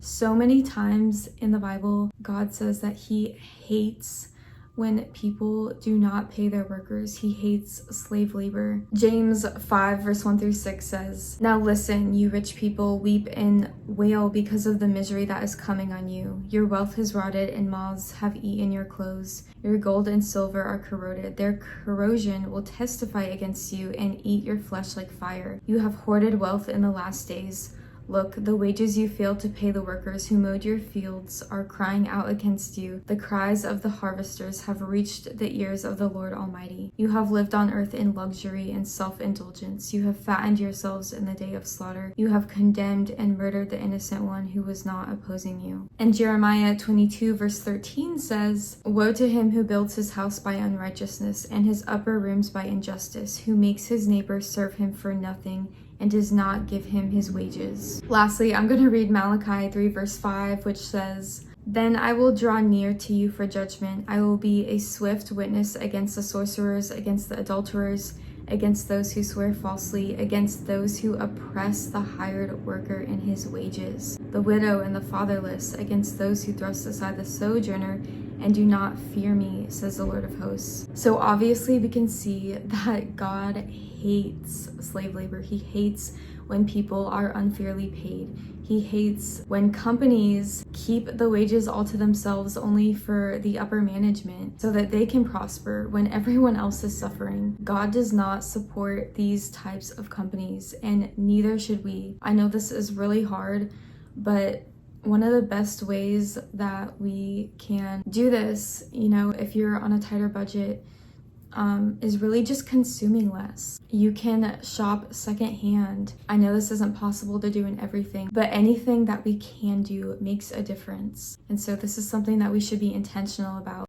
So many times in the Bible, God says that he hates when people do not pay their workers. He hates slave labor. James 5 verse 1 through 6 says, "Now listen, you rich people, weep and wail because of the misery that is coming on you. Your wealth has rotted and moths have eaten your clothes. Your gold and silver are corroded. Their corrosion will testify against you and eat your flesh like fire. You have hoarded wealth in the last days. Look, the wages you failed to pay the workers who mowed your fields are crying out against you. The cries of the harvesters have reached the ears of the Lord Almighty. You have lived on earth in luxury and self-indulgence. You have fattened yourselves in the day of slaughter. You have condemned and murdered the innocent one who was not opposing you." And Jeremiah 22 verse 13 says, "Woe to him who builds his house by unrighteousness and his upper rooms by injustice, who makes his neighbor serve him for nothing and does not give him his wages." Lastly, I'm going to read Malachi 3 verse 5, which says, "Then I will draw near to you for judgment. I will be a swift witness against the sorcerers, against the adulterers, against those who swear falsely, against those who oppress the hired worker in his wages, the widow and the fatherless, against those who thrust aside the sojourner and do not fear me, says the Lord of hosts." So obviously we can see that God hates slave labor. He hates when people are unfairly paid. He hates when companies keep the wages all to themselves only for the upper management so that they can prosper when everyone else is suffering. God does not support these types of companies, and neither should we. I know this is really hard, but one of the best ways that we can do this, if you're on a tighter budget, is really just consuming less. You can shop secondhand. I know this isn't possible to do in everything, but anything that we can do makes a difference. And so this is something that we should be intentional about.